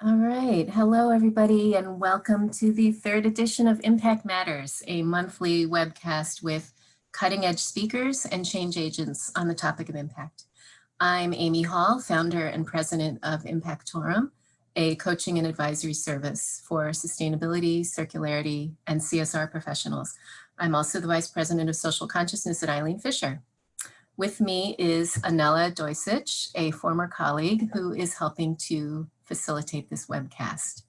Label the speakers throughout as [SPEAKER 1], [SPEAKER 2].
[SPEAKER 1] All right. Hello, everybody, and welcome to the third edition of Impact Matters, a monthly webcast with cutting-edge speakers and change agents on the topic of impact. I'm Amy Hall, founder and president of Impactorum, a coaching and advisory service for sustainability, circularity, and CSR professionals. I'm also the vice president of social consciousness at Eileen Fisher. With me is Anela Dojsic, a former colleague who is helping to facilitate this webcast.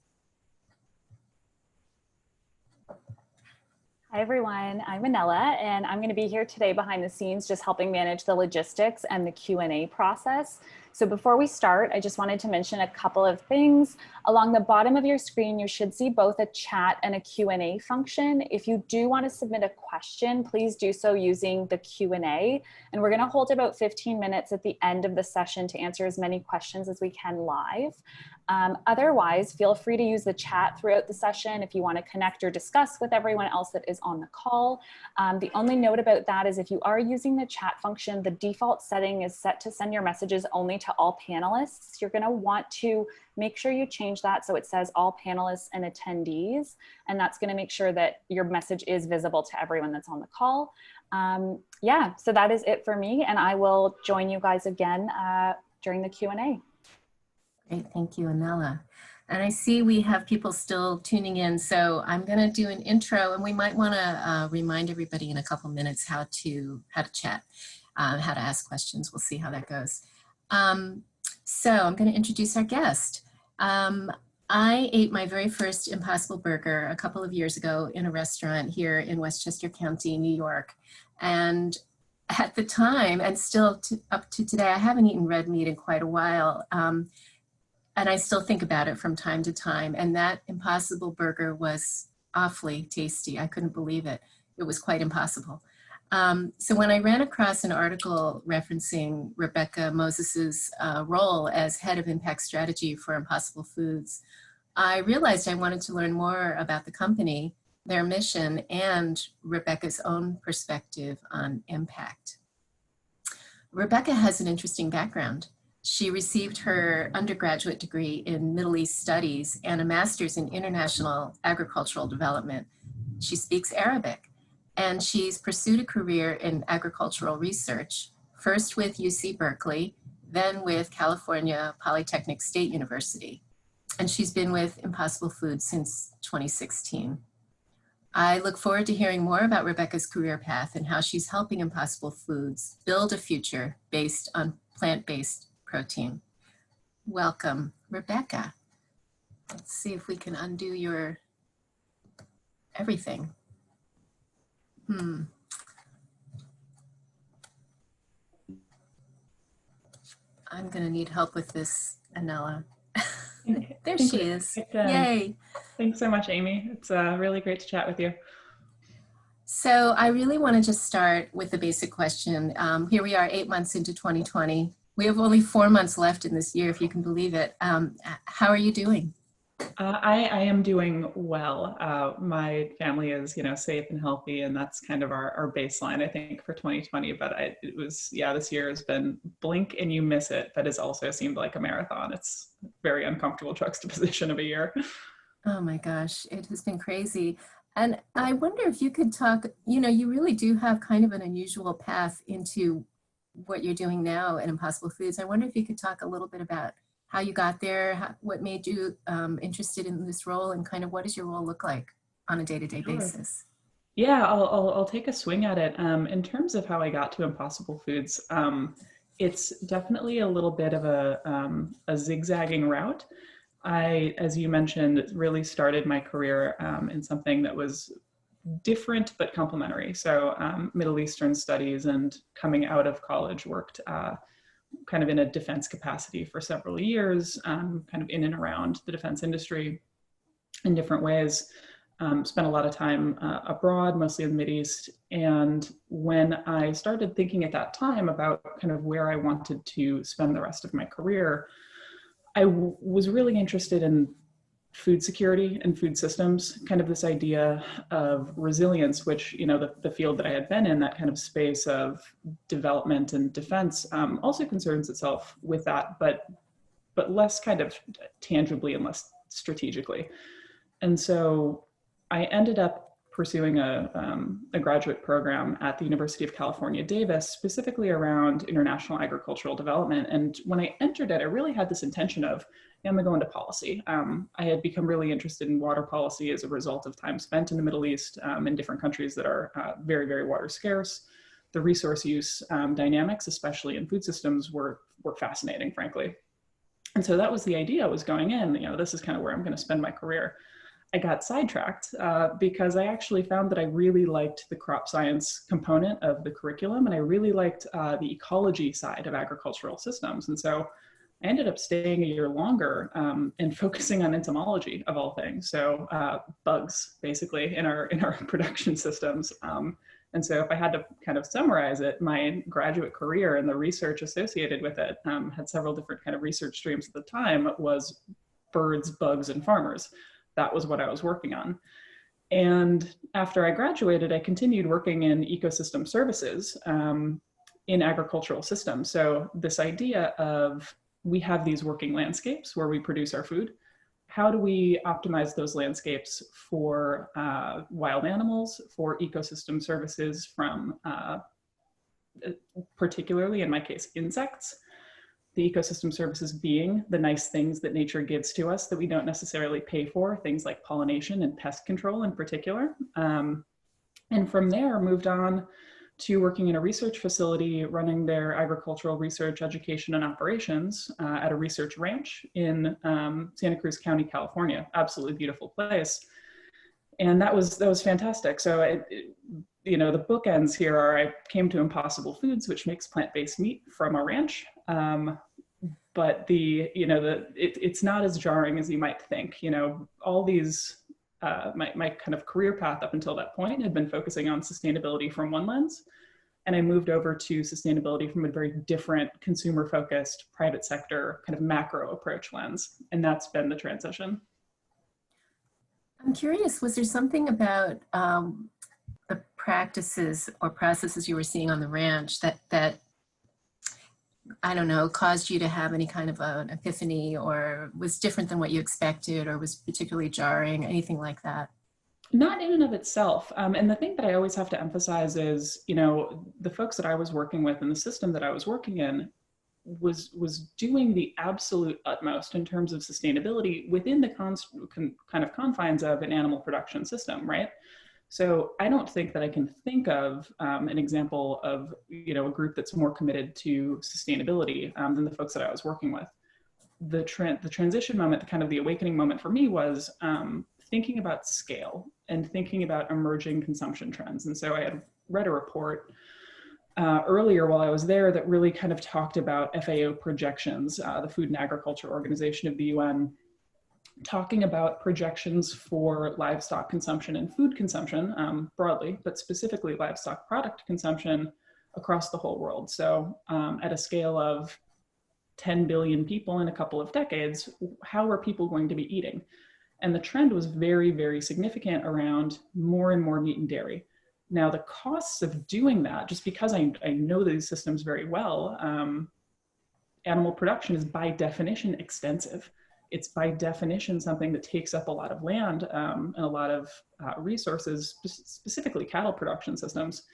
[SPEAKER 2] Hi everyone, I'm Anela and I'm going to be here today behind the scenes just helping manage the logistics and the Q&A process. So before we start, I just wanted to mention a couple of things. Along the bottom of your screen, you should see both a chat and a Q&A function. If you do want to submit a question, please do so using the Q&A. And we're going to hold about 15 minutes at the end of the session to answer as many questions as we can live. Otherwise, feel free to use the chat throughout the session if you want to connect or discuss with everyone else that is on the call. The only note about that is if you are using the chat function, the default setting is set to send your messages only to all panelists. You're going to want to make sure you change that so it says all panelists and attendees, and that's going to make sure that your message is visible to everyone that's on the call. Yeah, so that is it for me, and I will join you guys again during the Q&A.
[SPEAKER 1] Great, thank you, Anela. And I see we have people still tuning in, so I'm going to do an intro, and we might want to remind everybody in a couple minutes how to chat, how to ask questions. We'll see how that goes. So I'm going to introduce our guest. I ate my very first Impossible Burger a couple of years ago in a restaurant here in Westchester County, New York. And at the time, and still up to today, I haven't eaten red meat in quite a while. And I still think about it from time to time. And that Impossible Burger was awfully tasty. I couldn't believe it. It was quite impossible. So when I ran across an article referencing Rebekah Moses's role as head of impact strategy for Impossible Foods, I realized I wanted to learn more about the company, their mission, and Rebekah's own perspective on impact. Rebekah has an interesting background. She received her undergraduate degree in Middle East Studies and a master's in International Agricultural Development. She speaks Arabic, and she's pursued a career in agricultural research, first with UC Berkeley, then with California Polytechnic State University. And she's been with Impossible Foods since 2016. I look forward to hearing more about Rebekah's career path and how she's helping Impossible Foods build a future based on plant-based protein. Welcome, Rebekah. Let's see if we can undo your everything. I'm gonna need help with this, Anela. There she is. Yay.
[SPEAKER 3] Thanks so much, Amy. It's really great to chat with you.
[SPEAKER 1] So I really want to just start with the basic question. Here we are 8 months into 2020. We have only 4 months left in this year, if you can believe it. How are you doing?
[SPEAKER 3] I am doing well. My family is, safe and healthy, and that's kind of our baseline, I think, for 2020. But this year has been blink and you miss it, but it's also seemed like a marathon. It's a very uncomfortable juxtaposition of a year.
[SPEAKER 1] Oh my gosh, it has been crazy. And I wonder if you could talk, you really do have kind of an unusual path into what you're doing now at Impossible Foods. I wonder if you could talk a little bit about how you got there, what made you interested in this role, and kind of what does your role look like on a day-to-day basis?
[SPEAKER 3] Yeah, I'll take a swing at it. In terms of how I got to Impossible Foods, it's definitely a little bit of a zigzagging route. I, as you mentioned, really started my career in something that was different but complementary. So Middle Eastern studies, and coming out of college worked kind of in a defense capacity for several years, kind of in and around the defense industry in different ways. Spent a lot of time abroad, mostly in the Mideast. And when I started thinking at that time about kind of where I wanted to spend the rest of my career, I was really interested in food security and food systems, kind of this idea of resilience, which, the field that I had been in, that kind of space of development and defense, also concerns itself with that, but but less kind of tangibly and less strategically. And so I ended up pursuing a graduate program at the University of California, Davis, specifically around international agricultural development. And when I entered it, I really had this intention of, I'm gonna go into policy. I had become really interested in water policy as a result of time spent in the Middle East, in different countries that are very, very water scarce. The resource use dynamics, especially in food systems, were fascinating, frankly. And so that was the idea. I was going in, this is kind of where I'm gonna spend my career. I got sidetracked because I actually found that I really liked the crop science component of the curriculum, and I really liked the ecology side of agricultural systems. And so I ended up staying a year longer and focusing on entomology of all things. So bugs, basically, in our production systems. And so if I had to kind of summarize it, my graduate career and the research associated with it had several different kind of research streams at the time. Was birds, bugs, and farmers. That was what I was working on. And after I graduated, I continued working in ecosystem services in agricultural systems. So this idea of, we have these working landscapes where we produce our food. How do we optimize those landscapes for wild animals, for ecosystem services from particularly, in my case, insects? The ecosystem services being the nice things that nature gives to us that we don't necessarily pay for, things like pollination and pest control in particular. And from there, moved on to working in a research facility, running their agricultural research, education, and operations at a research ranch in Santa Cruz County, California. Absolutely beautiful place. And that was fantastic. So the bookends here are, I came to Impossible Foods, which makes plant-based meat from a ranch. But it's not as jarring as you might think. All these, my kind of career path up until that point had been focusing on sustainability from one lens. And I moved over to sustainability from a very different consumer-focused, private sector, kind of macro approach lens. And that's been the transition.
[SPEAKER 1] I'm curious, was there something about the practices or processes you were seeing on the ranch that I don't know, caused you to have any kind of an epiphany, or was different than what you expected, or was particularly jarring, anything like that?
[SPEAKER 3] Not in and of itself. And the thing that I always have to emphasize is, the folks that I was working with and the system that I was working in was doing the absolute utmost in terms of sustainability within the kind of confines of an animal production system, right? So I don't think that I can think of an example of a group that's more committed to sustainability than the folks that I was working with. The transition moment, the kind of the awakening moment for me was thinking about scale and thinking about emerging consumption trends. And so I had read a report earlier while I was there that really kind of talked about FAO projections, the Food and Agriculture Organization of the UN, talking about projections for livestock consumption and food consumption broadly, but specifically livestock product consumption across the whole world. So at a scale of 10 billion people in a couple of decades, how are people going to be eating? And the trend was very, very significant around more and more meat and dairy. Now the costs of doing that, just because I know these systems very well, animal production is by definition extensive. It's by definition something that takes up a lot of land and a lot of resources, specifically cattle production systems.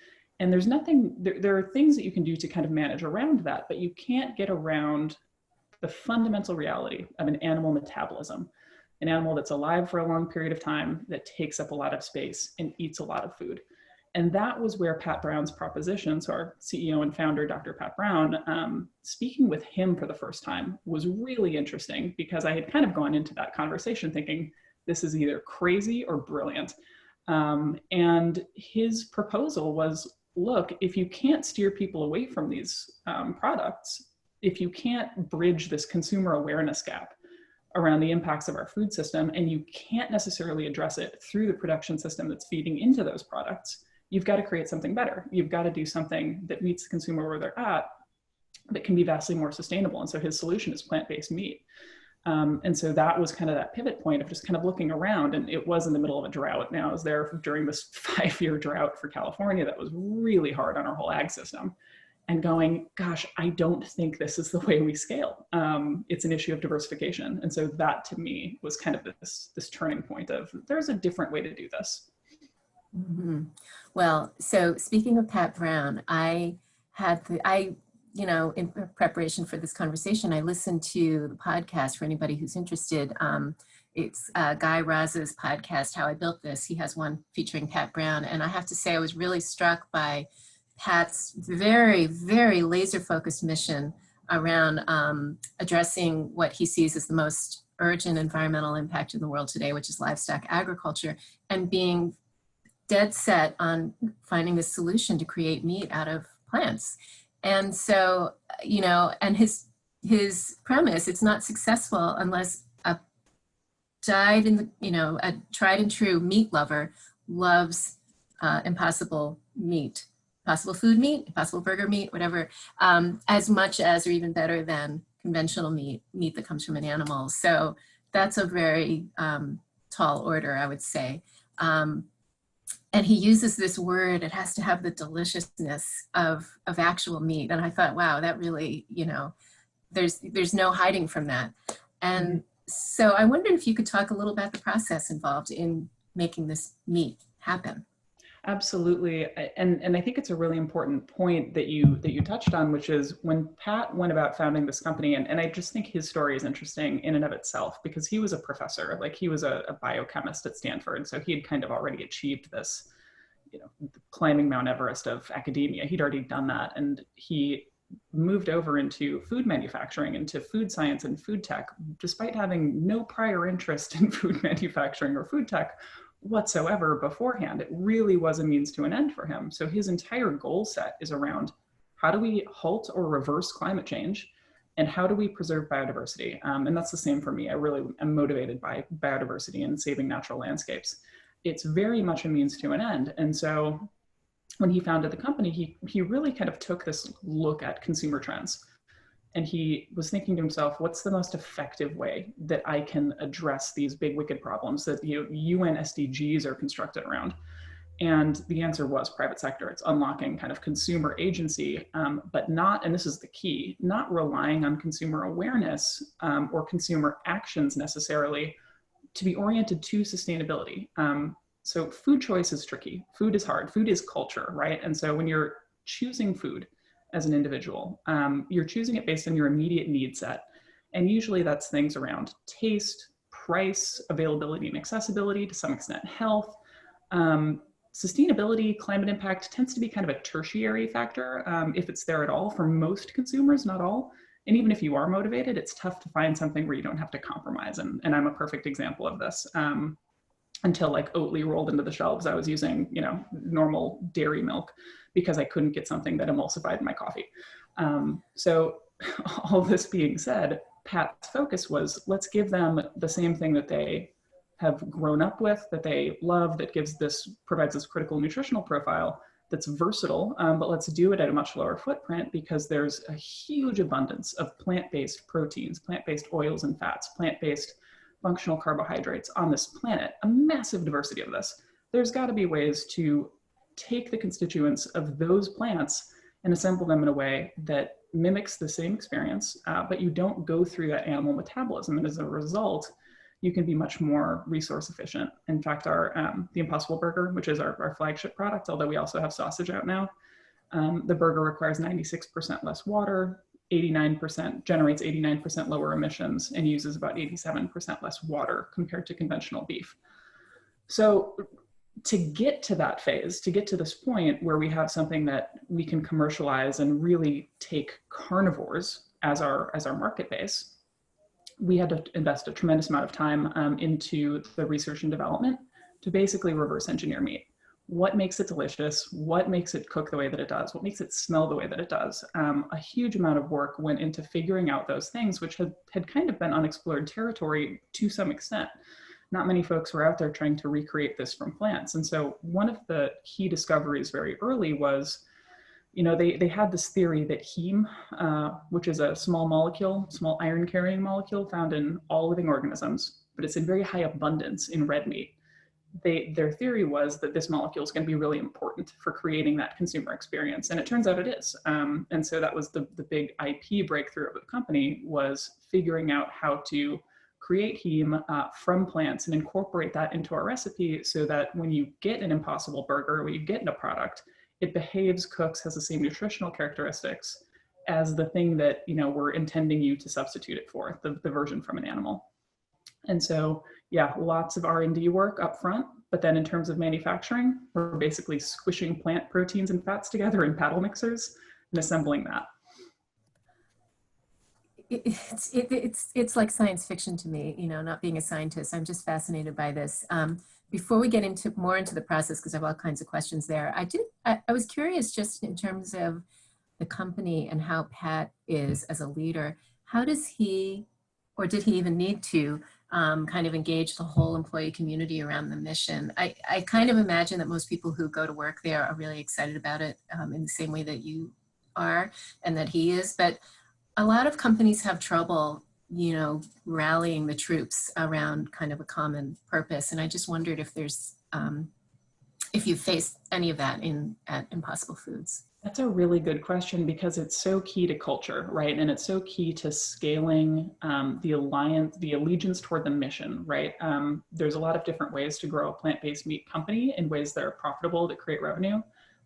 [SPEAKER 3] And there's nothing, there are things that you can do to kind of manage around that, but you can't get around the fundamental reality of an animal metabolism, an animal that's alive for a long period of time, that takes up a lot of space and eats a lot of food. And that was where Pat Brown's proposition, so our CEO and founder, Dr. Pat Brown, speaking with him for the first time was really interesting, because I had kind of gone into that conversation thinking, this is either crazy or brilliant. And his proposal was, look, if you can't steer people away from these products, if you can't bridge this consumer awareness gap around the impacts of our food system, and you can't necessarily address it through the production system that's feeding into those products, you've got to create something better. You've got to do something that meets the consumer where they're at, that can be vastly more sustainable. And so his solution is plant-based meat. And so that was kind of that pivot point of just kind of looking around, and it was in the middle of a drought. Now I was there during this 5-year drought for California that was really hard on our whole ag system. and going, gosh, I don't think this is the way we scale. It's an issue of diversification. And so that to me was kind of this turning point of there's a different way to do this.
[SPEAKER 1] Mm-hmm. Well, so speaking of Pat Brown, in preparation for this conversation, I listened to the podcast for anybody who's interested. It's Guy Raz's podcast, How I Built This. He has one featuring Pat Brown. And I have to say, I was really struck by Pat's very, very laser-focused mission around addressing what he sees as the most urgent environmental impact in the world today, which is livestock agriculture, and being dead set on finding a solution to create meat out of plants. And so, and his premise, it's not successful unless a tried and true meat lover loves impossible meat, impossible food meat, impossible burger meat, whatever, as much as or even better than conventional meat that comes from an animal. So that's a very tall order, I would say. And he uses this word, it has to have the deliciousness of actual meat. And I thought, wow, that really, there's no hiding from that. And so I wondered if you could talk a little about the process involved in making this meat happen.
[SPEAKER 3] Absolutely. And I think it's a really important point that you touched on, which is when Pat went about founding this company, and I just think his story is interesting in and of itself, because he was a professor, like he was a biochemist at Stanford. So he had kind of already achieved this, climbing Mount Everest of academia. He'd already done that. And he moved over into food manufacturing, into food science and food tech, despite having no prior interest in food manufacturing or food tech whatsoever beforehand. It really was a means to an end for him. So his entire goal set is around how do we halt or reverse climate change, and how do we preserve biodiversity? And that's the same for me. I really am motivated by biodiversity and saving natural landscapes. It's very much a means to an end. And so when he founded the company, he really kind of took this look at consumer trends. And he was thinking to himself, what's the most effective way that I can address these big wicked problems that UN SDGs are constructed around? And the answer was private sector. It's unlocking kind of consumer agency, but not, and this is the key, not relying on consumer awareness or consumer actions necessarily to be oriented to sustainability. So food choice is tricky. Food is hard. Food is culture, right? And so when you're choosing food as an individual, you're choosing it based on your immediate need set. And usually that's things around taste, price, availability and accessibility, to some extent health. Sustainability, climate impact tends to be kind of a tertiary factor, if it's there at all for most consumers, not all. And even if you are motivated, it's tough to find something where you don't have to compromise. And I'm a perfect example of this. Until like Oatly rolled into the shelves, I was using, normal dairy milk because I couldn't get something that emulsified my coffee. So all this being said, Pat's focus was, let's give them the same thing that they have grown up with, that they love, that provides this critical nutritional profile that's versatile, but let's do it at a much lower footprint, because there's a huge abundance of plant-based proteins, plant-based oils and fats, plant-based functional carbohydrates on this planet, a massive diversity of this. There's got to be ways to take the constituents of those plants and assemble them in a way that mimics the same experience, but you don't go through that animal metabolism. And as a result, you can be much more resource efficient. In fact, the Impossible Burger, which is our flagship product, although we also have sausage out now, the burger requires 96% less water, generates 89% lower emissions, and uses about 87% less water compared to conventional beef. So to get to that phase, to get to this point where we have something that we can commercialize and really take carnivores as our market base, we had to invest a tremendous amount of time into the research and development to basically reverse engineer meat. What makes it delicious? What makes it cook the way that it does? What makes it smell the way that it does? A huge amount of work went into figuring out those things, which had kind of been unexplored territory to some extent. Not many folks were out there trying to recreate this from plants. And so one of the key discoveries very early was, they had this theory that heme, which is a small iron carrying molecule found in all living organisms, but it's in very high abundance in red meat. their theory was that this molecule is going to be really important for creating that consumer experience. And it turns out it is. And so that was the big IP breakthrough of the company, was figuring out how to create heme from plants and incorporate that into our recipe so that when you get an Impossible burger, when you get in a product, it behaves, cooks, has the same nutritional characteristics as the thing that, you know, we're intending you to substitute it for, the version from an animal. And so, yeah, lots of R&D work up front, but then in terms of manufacturing, we're basically squishing plant proteins and fats together in paddle mixers and assembling that.
[SPEAKER 1] It's like science fiction to me, you know, not being a scientist. I'm just fascinated by this. Before we get more into the process, because I have all kinds of questions there, I was curious just in terms of the company and how Pat is as a leader. How does he, or did he even need to, kind of engage the whole employee community around the mission? I kind of imagine that most people who go to work there are really excited about it in the same way that you are and that he is, but a lot of companies have trouble, you know, rallying the troops around kind of a common purpose. And I just wondered if there's, if you faced any of that at Impossible Foods.
[SPEAKER 3] That's a really good question, because it's so key to culture, right? And it's so key to scaling the allegiance toward the mission, right? There's a lot of different ways to grow a plant-based meat company in ways that are profitable, that create revenue.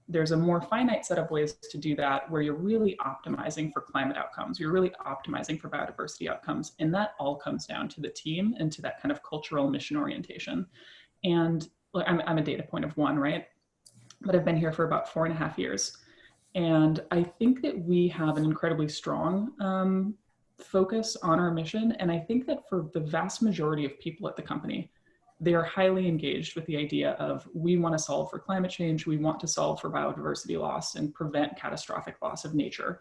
[SPEAKER 3] There's a more finite set of ways to do that where you're really optimizing for climate outcomes. You're really optimizing for biodiversity outcomes. And that all comes down to the team and to that kind of cultural mission orientation. And I'm a data point of one, right? But I've been here for about 4.5 years. And I think that we have an incredibly strong focus on our mission. And I think that for the vast majority of people at the company, they are highly engaged with the idea of, we want to solve for climate change, we want to solve for biodiversity loss and prevent catastrophic loss of nature.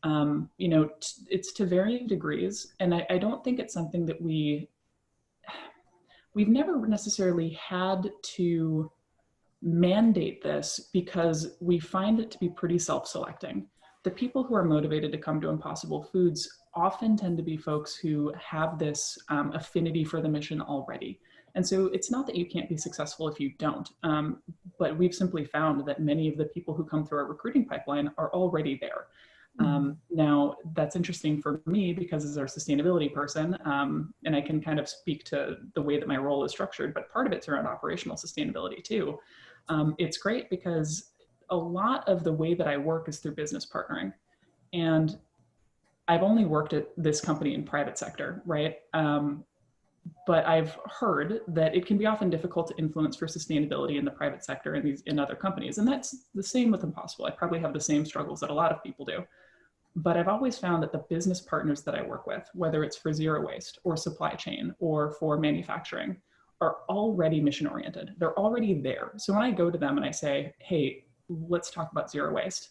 [SPEAKER 3] You know, it's to varying degrees. And I don't think it's something that we've never necessarily had to mandate this, because we find it to be pretty self-selecting. The people who are motivated to come to Impossible Foods often tend to be folks who have this affinity for the mission already. And so it's not that you can't be successful if you don't, but we've simply found that many of the people who come through our recruiting pipeline are already there. Now, that's interesting for me because as our sustainability person, and I can kind of speak to the way that my role is structured, but part of it's around operational sustainability too. It's great because a lot of the way that I work is through business partnering. And I've only worked at this company in private sector, right? But I've heard that it can be often difficult to influence for sustainability in the private sector and in other companies. And that's the same with Impossible. I probably have the same struggles that a lot of people do. But I've always found that the business partners that I work with, whether it's for zero waste or supply chain or for manufacturing, are already mission oriented. They're already there. So when I go to them and I say, hey, let's talk about zero waste,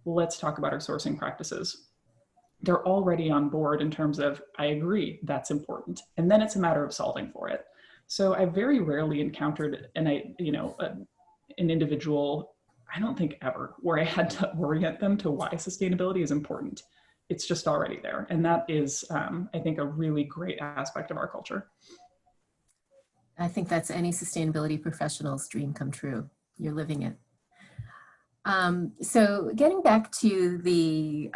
[SPEAKER 3] let's talk about our sourcing practices, they're already on board in terms of, I agree, that's important. And then it's a matter of solving for it. So I very rarely encountered an individual, I don't think ever, where I had to orient them to why sustainability is important. It's just already there. And that is, I think, a really great aspect of our culture.
[SPEAKER 1] I think that's any sustainability professional's dream come true. You're living it. So getting back to the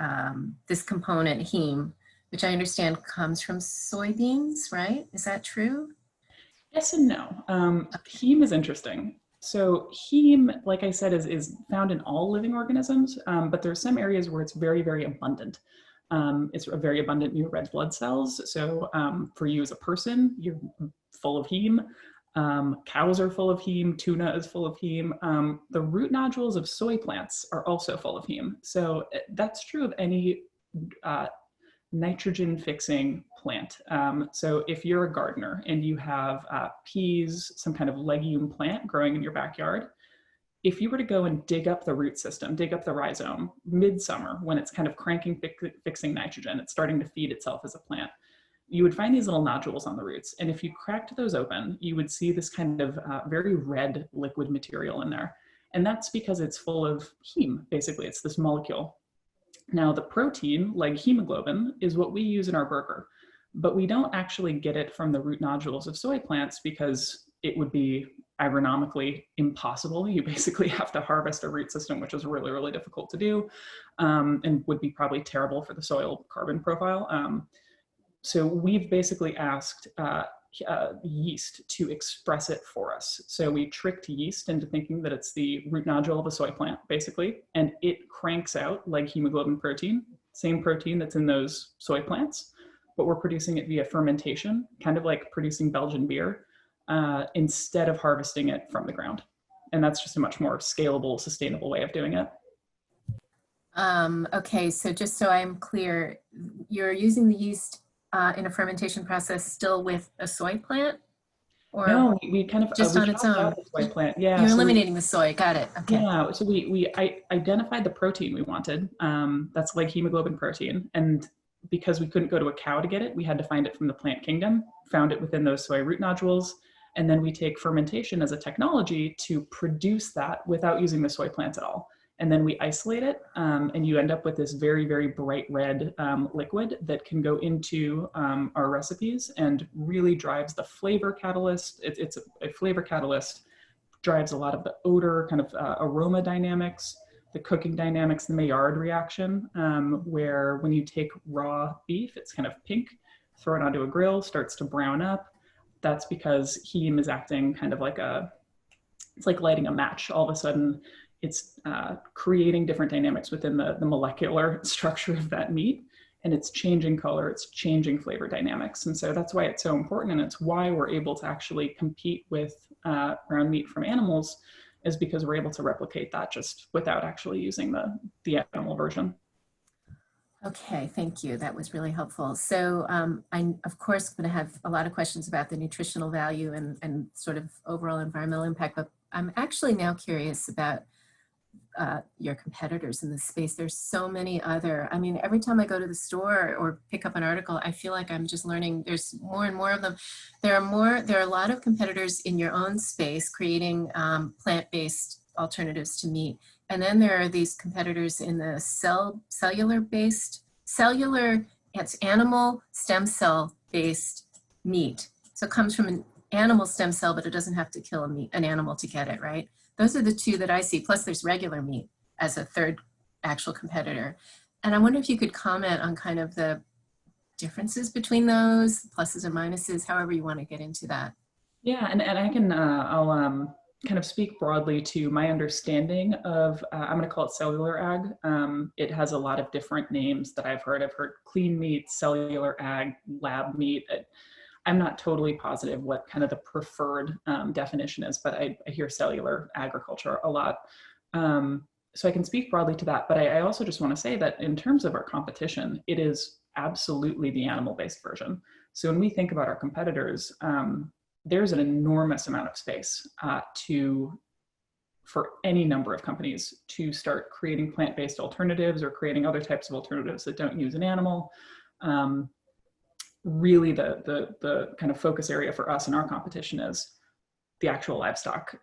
[SPEAKER 1] this component, heme, which I understand comes from soybeans, right? Is that true?
[SPEAKER 3] Yes and no. Heme is interesting. So heme, like I said, is found in all living organisms, but there's some areas where it's very, very abundant. It's very abundant in your red blood cells. So for you as a person, you're full of heme. Cows are full of heme, tuna is full of heme. The root nodules of soy plants are also full of heme. So that's true of any nitrogen fixing plant. So if you're a gardener and you have peas, some kind of legume plant growing in your backyard, if you were to go and dig up the root system, dig up the rhizome midsummer when it's kind of cranking, fixing nitrogen, it's starting to feed itself as a plant, you would find these little nodules on the roots. And if you cracked those open, you would see this kind of very red liquid material in there. And that's because it's full of heme, basically. It's this molecule. Now, the protein, like hemoglobin, is what we use in our burger, but we don't actually get it from the root nodules of soy plants because it would be agronomically impossible. You basically have to harvest a root system, which is really, really difficult to do, and would be probably terrible for the soil carbon profile. So we've basically asked yeast to express it for us. So we tricked yeast into thinking that it's the root nodule of a soy plant, basically, and it cranks out like hemoglobin protein, same protein that's in those soy plants, but we're producing it via fermentation, kind of like producing Belgian beer, instead of harvesting it from the ground. And that's just a much more scalable, sustainable way of doing it.
[SPEAKER 1] Okay, so just so I'm clear, you're using the yeast in a fermentation process still with a soy plant? Or
[SPEAKER 3] no, we kind of
[SPEAKER 1] just on its own?
[SPEAKER 3] The soy plant. Yeah,
[SPEAKER 1] you're eliminating the soy, got it, okay.
[SPEAKER 3] Yeah, so I identified the protein we wanted. That's like hemoglobin protein. And because we couldn't go to a cow to get it, we had to find it from the plant kingdom, found it within those soy root nodules. And then we take fermentation as a technology to produce that without using the soy plants at all. And then we isolate it, and you end up with this very, very bright red liquid that can go into our recipes and really drives the flavor catalyst. It's a flavor catalyst, drives a lot of the odor, kind of aroma dynamics, the cooking dynamics, the Maillard reaction, where when you take raw beef, it's kind of pink, throw it onto a grill, starts to brown up. That's because heme is acting kind of like it's like lighting a match. All of a sudden, it's creating different dynamics within the molecular structure of that meat, and it's changing color, it's changing flavor dynamics. And so that's why it's so important, and it's why we're able to actually compete with ground meat from animals, is because we're able to replicate that just without actually using the animal version.
[SPEAKER 1] Okay, thank you. That was really helpful. So I'm, of course, going to have a lot of questions about the nutritional value and sort of overall environmental impact, but I'm actually now curious about your competitors in this space. There's so many other, I mean, every time I go to the store or pick up an article, I feel like I'm just learning there's more and more of them. There are a lot of competitors in your own space creating plant-based alternatives to meat. And then there are these competitors in the it's animal stem cell based meat. So it comes from an animal stem cell, but it doesn't have to kill an animal to get it, right? Those are the two that I see. Plus there's regular meat as a third actual competitor. And I wonder if you could comment on kind of the differences between those, pluses or minuses, however you want to get into that.
[SPEAKER 3] Yeah, and I can, I'll kind of speak broadly to my understanding of, I'm going to call it cellular ag. It has a lot of different names that I've heard. I've heard clean meat, cellular ag, lab meat. I'm not totally positive what kind of the preferred definition is, but I hear cellular agriculture a lot. So I can speak broadly to that, but I also just want to say that in terms of our competition, it is absolutely the animal-based version. So when we think about our competitors, there's an enormous amount of space for any number of companies to start creating plant-based alternatives or creating other types of alternatives that don't use an animal. Really the kind of focus area for us in our competition is the actual livestock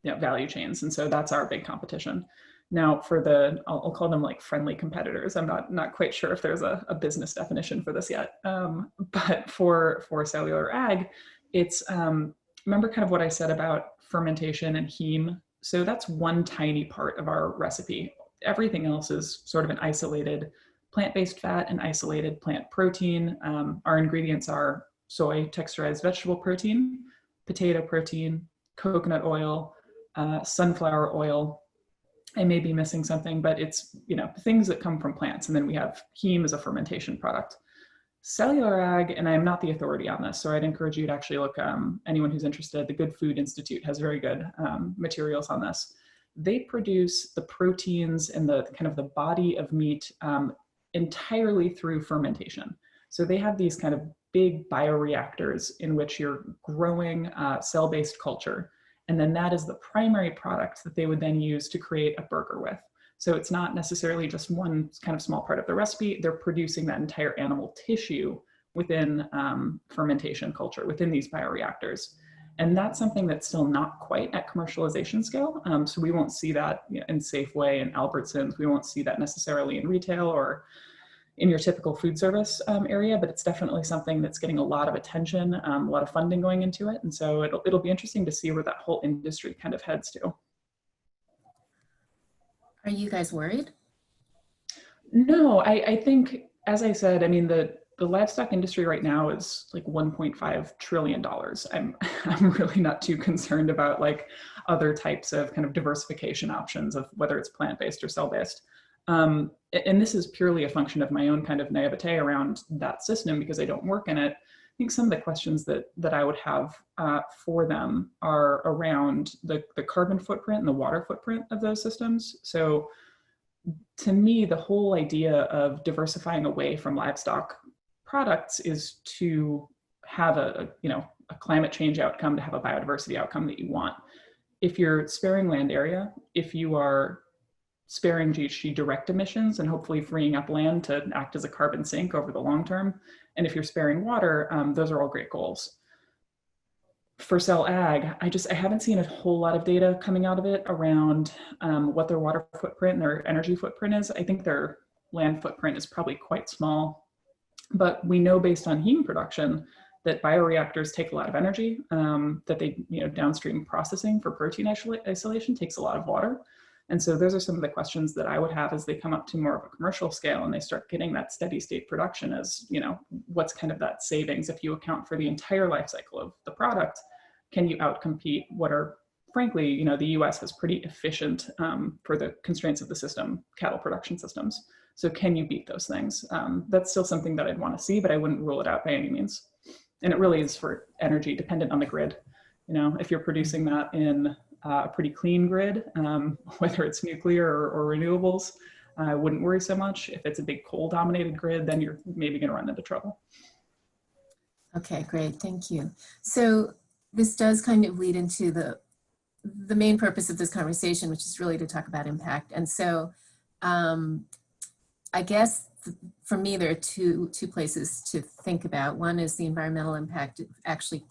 [SPEAKER 3] value chains. And so that's our big competition. Now for I'll call them like friendly competitors. I'm not quite sure if there's a business definition for this yet. But for cellular ag, it's, remember kind of what I said about fermentation and heme? So that's one tiny part of our recipe. Everything else is sort of an isolated plant-based fat and isolated plant protein. Our ingredients are soy texturized vegetable protein, potato protein, coconut oil, sunflower oil. I may be missing something, but it's, things that come from plants. And then we have heme as a fermentation product. Cellular ag, and I'm not the authority on this, so I'd encourage you to actually look, anyone who's interested, the Good Food Institute has very good materials on this. They produce the proteins and the kind of the body of meat entirely through fermentation. So they have these kind of big bioreactors in which you're growing cell-based culture. And then that is the primary product that they would then use to create a burger with. So it's not necessarily just one kind of small part of the recipe. They're producing that entire animal tissue within fermentation culture, within these bioreactors. And that's something that's still not quite at commercialization scale. So we won't see that in Safeway and Albertsons. We won't see that necessarily in retail or in your typical food service area, but it's definitely something that's getting a lot of attention, a lot of funding going into it. And so it'll be interesting to see where that whole industry kind of heads to.
[SPEAKER 1] Are you guys worried?
[SPEAKER 3] No, I think, as I said, I mean, the livestock industry right now is like $1.5 trillion. I'm really not too concerned about like other types of kind of diversification options of whether it's plant-based or cell-based. And this is purely a function of my own kind of naivete around that system because I don't work in it. I think some of the questions that I would have for them are around the carbon footprint and the water footprint of those systems. So to me, the whole idea of diversifying away from livestock products is to have a climate change outcome, to have a biodiversity outcome that you want. If you're sparing land area, if you are sparing GHG direct emissions and hopefully freeing up land to act as a carbon sink over the long term, and if you're sparing water, those are all great goals. For cell ag, I haven't seen a whole lot of data coming out of it around what their water footprint and their energy footprint is. I think their land footprint is probably quite small, but we know based on heme production that bioreactors take a lot of energy, that they, downstream processing for protein isolation takes a lot of water. And so those are some of the questions that I would have as they come up to more of a commercial scale and they start getting that steady state production as, what's kind of that savings if you account for the entire life cycle of the product. Can you outcompete what are, frankly, the US has pretty efficient, for the constraints of the system, cattle production systems. So can you beat those things? That's still something that I'd want to see, but I wouldn't rule it out by any means. And it really is for energy dependent on the grid. If you're producing that in a pretty clean grid, whether it's nuclear or renewables, I wouldn't worry so much. If it's a big coal dominated grid, then you're maybe going to run into trouble.
[SPEAKER 1] Okay, great, thank you. So this does kind of lead into the main purpose of this conversation, which is really to talk about impact. And so I guess for me, there are two places to think about. One is the environmental impact, actually,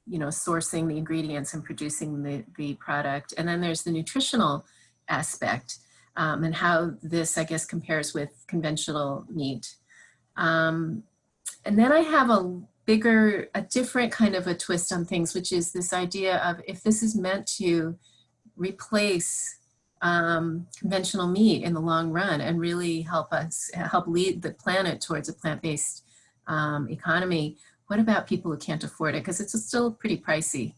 [SPEAKER 1] sourcing the ingredients and producing the product. And then there's the nutritional aspect and how this, I guess, compares with conventional meat. And then I have a different kind of a twist on things, which is this idea of if this is meant to replace conventional meat in the long run and really help lead the planet towards a plant-based economy, what about people who can't afford it? Because it's still pretty pricey,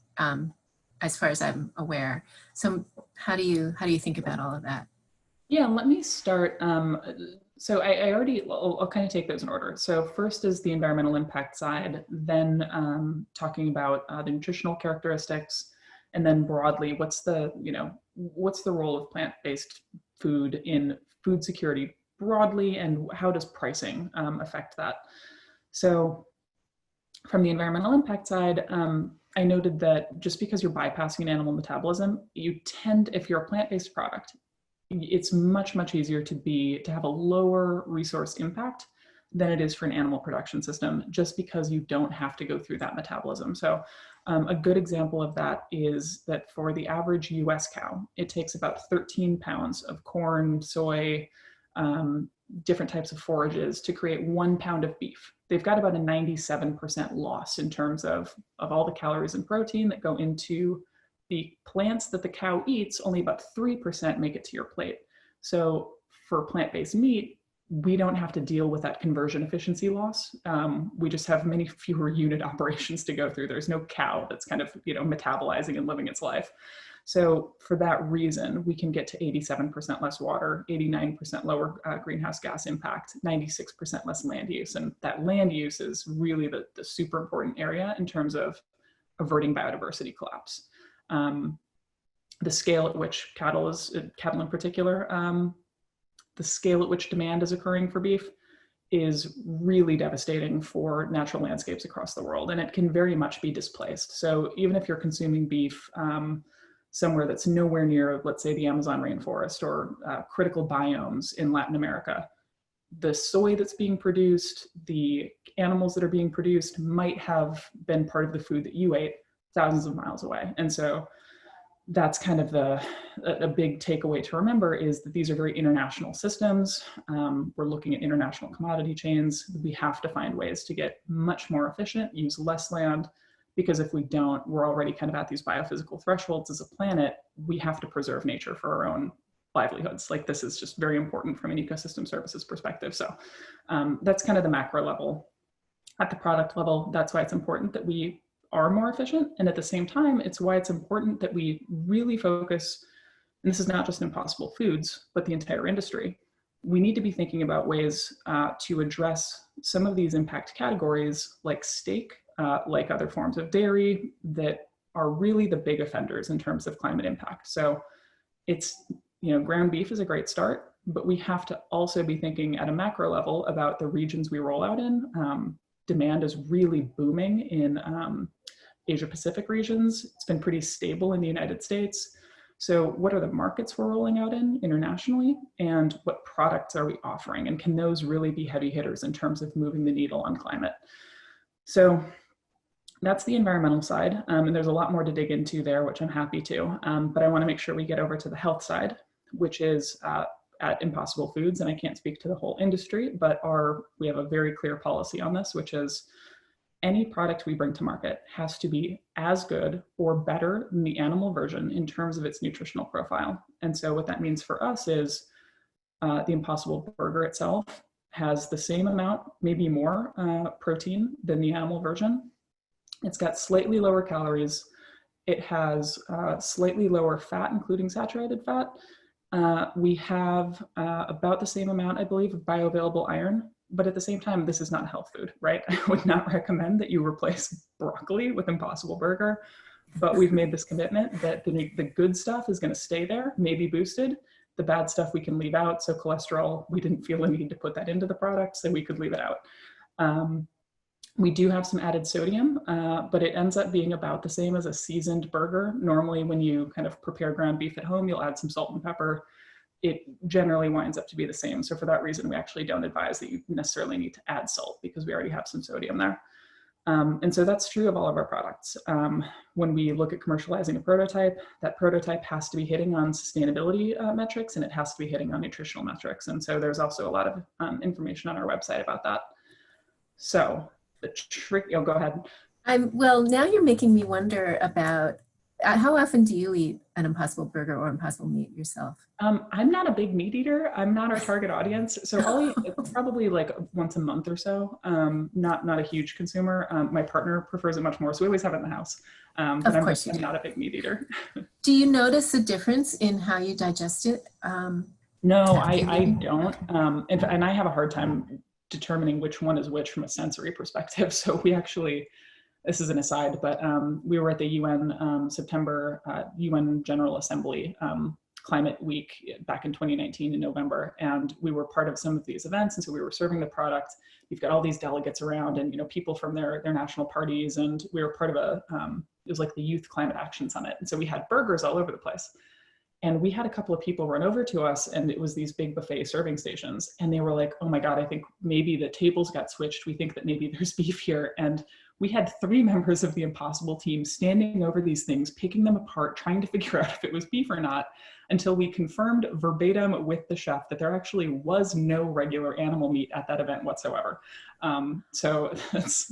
[SPEAKER 1] as far as I'm aware. So how do you think about all of that?
[SPEAKER 3] Yeah, let me start. So I'll kind of take those in order. So first is the environmental impact side, then talking about the nutritional characteristics, and then broadly, what's the role of plant-based food in food security broadly, and how does pricing affect that? So from the environmental impact side, I noted that just because you're bypassing animal metabolism, if you're a plant-based product, it's much, much easier to have a lower resource impact than it is for an animal production system, just because you don't have to go through that metabolism. So a good example of that is that for the average US cow, it takes about 13 pounds of corn, soy, different types of forages to create 1 pound of beef. They've got about a 97% loss in terms of all the calories and protein that go into the plants that the cow eats. Only about 3% make it to your plate. So for plant-based meat, we don't have to deal with that conversion efficiency loss. We just have many fewer unit operations to go through. There's no cow that's kind of, metabolizing and living its life. So for that reason, we can get to 87% less water, 89% lower greenhouse gas impact, 96% less land use. And that land use is really the super important area in terms of averting biodiversity collapse. The scale at which cattle in particular, the scale at which demand is occurring for beef is really devastating for natural landscapes across the world, and it can very much be displaced. So even if you're consuming beef somewhere that's nowhere near, let's say, the Amazon rainforest or critical biomes in Latin America, the soy that's being produced, the animals that are being produced might have been part of the food that you ate thousands of miles away. And so that's kind of a big takeaway to remember, is that these are very international systems. We're looking at international commodity chains. We have to find ways to get much more efficient, use less land, because if we don't, we're already kind of at these biophysical thresholds as a planet. We have to preserve nature for our own livelihoods. Like, this is just very important from an ecosystem services perspective. So that's kind of the macro level. At the product level, that's why it's important that we are more efficient. And at the same time, it's why it's important that we really focus, and this is not just Impossible Foods, but the entire industry. We need to be thinking about ways to address some of these impact categories, like steak, like other forms of dairy, that are really the big offenders in terms of climate impact. So it's, ground beef is a great start, but we have to also be thinking at a macro level about the regions we roll out in. Demand is really booming in Asia Pacific regions. It's been pretty stable in the United States. So what are the markets we're rolling out in internationally, and what products are we offering? And can those really be heavy hitters in terms of moving the needle on climate? So that's the environmental side. And there's a lot more to dig into there, which I'm happy to. But I want to make sure we get over to the health side, which is at Impossible Foods, and I can't speak to the whole industry, but we have a very clear policy on this, which is any product we bring to market has to be as good or better than the animal version in terms of its nutritional profile. And so what that means for us is the Impossible Burger itself has the same amount, maybe more protein than the animal version. It's got slightly lower calories. It has slightly lower fat, including saturated fat. We have about the same amount, I believe, of bioavailable iron, but at the same time, this is not a health food, right? I would not recommend that you replace broccoli with Impossible Burger, but we've made this commitment that the good stuff is going to stay there, maybe boosted. The bad stuff we can leave out. So cholesterol, we didn't feel a need to put that into the product, so we could leave it out. We do have some added sodium, but it ends up being about the same as a seasoned burger. Normally, when you kind of prepare ground beef at home, you'll add some salt and pepper. It generally winds up to be the same. So for that reason, we actually don't advise that you necessarily need to add salt, because we already have some sodium there. And so that's true of all of our products. When we look at commercializing a prototype, that prototype has to be hitting on sustainability metrics, and it has to be hitting on nutritional metrics. And so there's also a lot of information on our website about that. So the trick, go ahead.
[SPEAKER 1] Well, now you're making me wonder about how often do you eat an Impossible Burger or Impossible meat yourself?
[SPEAKER 3] I'm not a big meat eater. I'm not our target audience. So I'll eat probably like once a month or so. Not a huge consumer. My partner prefers it much more. So we always have it in the house. But I'm not a big meat eater.
[SPEAKER 1] Do you notice a difference in how you digest it?
[SPEAKER 3] No, I don't. And I have a hard time determining which one is which from a sensory perspective. So we actually, this is an aside, but we were at the UN September UN General Assembly Climate Week back in 2019 in November, and we were part of some of these events, and so we were serving the product. We've got all these delegates around, and people from their national parties, and we were part of it was like the Youth Climate Action Summit, and so we had burgers all over the place. And we had a couple of people run over to us, and it was these big buffet serving stations. And they were like, oh my God, I think maybe the tables got switched. We think that maybe there's beef here. And we had 3 members of the Impossible team standing over these things, picking them apart, trying to figure out if it was beef or not, until we confirmed verbatim with the chef that there actually was no regular animal meat at that event whatsoever. So it's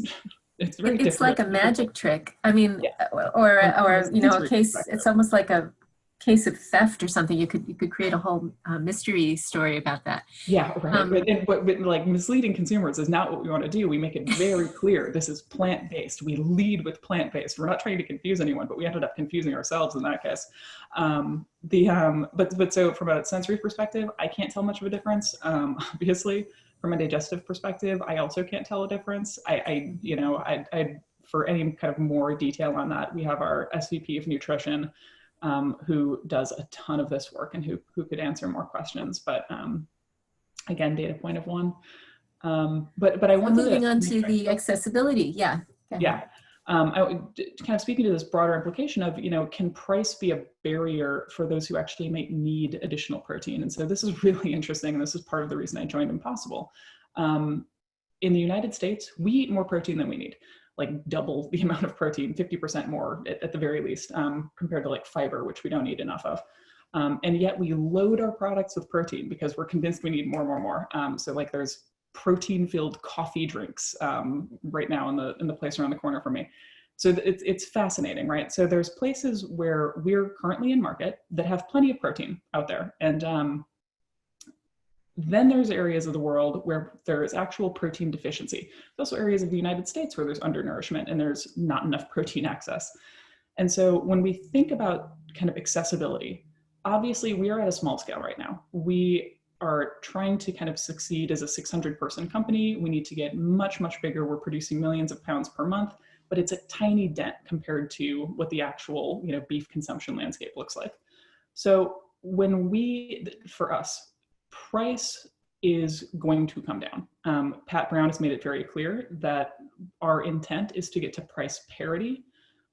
[SPEAKER 3] very different.
[SPEAKER 1] It's like a magic trick. I mean, yeah. or a case, it's almost like a case of theft or something. You could create a whole mystery story about that.
[SPEAKER 3] Yeah, right. But like misleading consumers is not what we want to do. We make it very clear this is plant-based. We lead with plant-based. We're not trying to confuse anyone, but we ended up confusing ourselves in that case. But so from a sensory perspective, I can't tell much of a difference. Obviously, from a digestive perspective, I also can't tell a difference. I for any kind of more detail on that, we have our SVP of nutrition, who does a ton of this work and who could answer more questions. But again, data point of 1. But I wanted
[SPEAKER 1] moving on to the accessibility. Yeah.
[SPEAKER 3] Yeah. I would kind of speaking to this broader implication of, can price be a barrier for those who actually might need additional protein? And so this is really interesting. And this is part of the reason I joined Impossible. in the United States, we eat more protein than we need, like double the amount of protein, 50% more at the very least, compared to like fiber, which we don't eat enough of. And yet we load our products with protein because we're convinced we need more. So like there's protein-filled coffee drinks right now in the place around the corner from me. So it's fascinating, right? So there's places where we're currently in market that have plenty of protein out there. And then there's areas of the world where there is actual protein deficiency. There's also areas of the United States where there's undernourishment and there's not enough protein access. And so when we think about kind of accessibility, obviously we are at a small scale right now. We are trying to kind of succeed as a 600-person company. We need to get much bigger. We're producing millions of pounds per month, but it's a tiny dent compared to what the actual, beef consumption landscape looks like. So for us, price is going to come down. Pat Brown has made it very clear that our intent is to get to price parity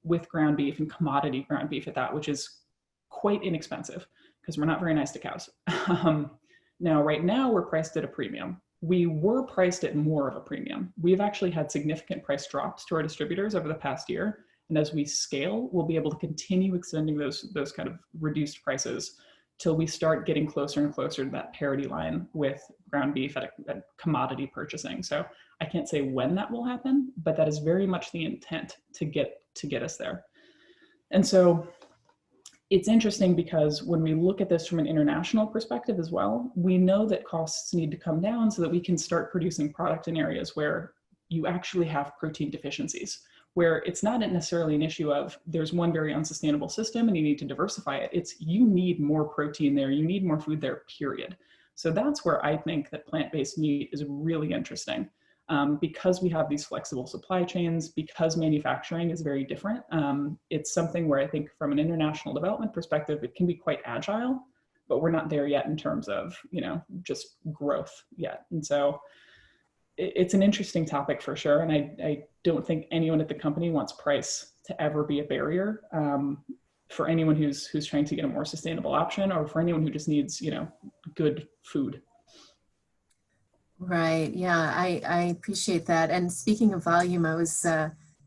[SPEAKER 3] with ground beef and commodity ground beef at that, which is quite inexpensive because we're not very nice to cows. Now, right now we're priced at a premium. We were priced at more of a premium. We've actually had significant price drops to our distributors over the past year. And as we scale, we'll be able to continue extending those kind of reduced prices till we start getting closer and closer to that parity line with ground beef at commodity purchasing. So I can't say when that will happen, but that is very much the intent to get us there. And so it's interesting because when we look at this from an international perspective as well, we know that costs need to come down so that we can start producing product in areas where you actually have protein deficiencies, where it's not necessarily an issue of there's one very unsustainable system and you need to diversify it. It's you need more protein there, you need more food there, period. So that's where I think that plant-based meat is really interesting. Because we have these flexible supply chains, because manufacturing is very different, it's something where I think from an international development perspective, it can be quite agile, but we're not there yet in terms of, just growth yet. And so it's an interesting topic for sure. And I don't think anyone at the company wants price to ever be a barrier for anyone who's trying to get a more sustainable option or for anyone who just needs, good food.
[SPEAKER 1] Right. Yeah, I appreciate that. And speaking of volume, I was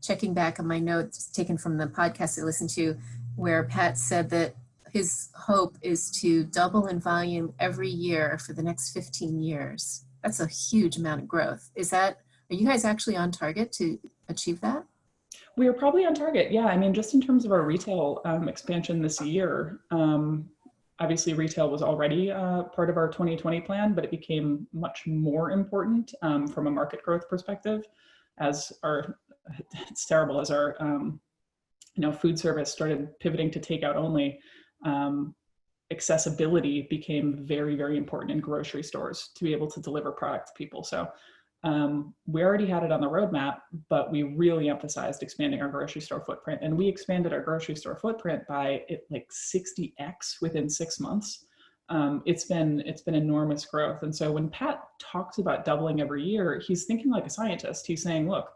[SPEAKER 1] checking back on my notes taken from the podcast I listened to, where Pat said that his hope is to double in volume every year for the next 15 years. That's a huge amount of growth. Are you guys actually on target to achieve that?
[SPEAKER 3] We are probably on target. Yeah. I mean, just in terms of our retail expansion this year, obviously, retail was already part of our 2020 plan, but it became much more important from a market growth perspective as it's terrible as our food service started pivoting to takeout only. Accessibility became very, very important in grocery stores to be able to deliver product to people. So we already had it on the roadmap, but we really emphasized expanding our grocery store footprint. And we expanded our grocery store footprint by like 60x within 6 months. It's been enormous growth. And so when Pat talks about doubling every year, he's thinking like a scientist. He's saying, look,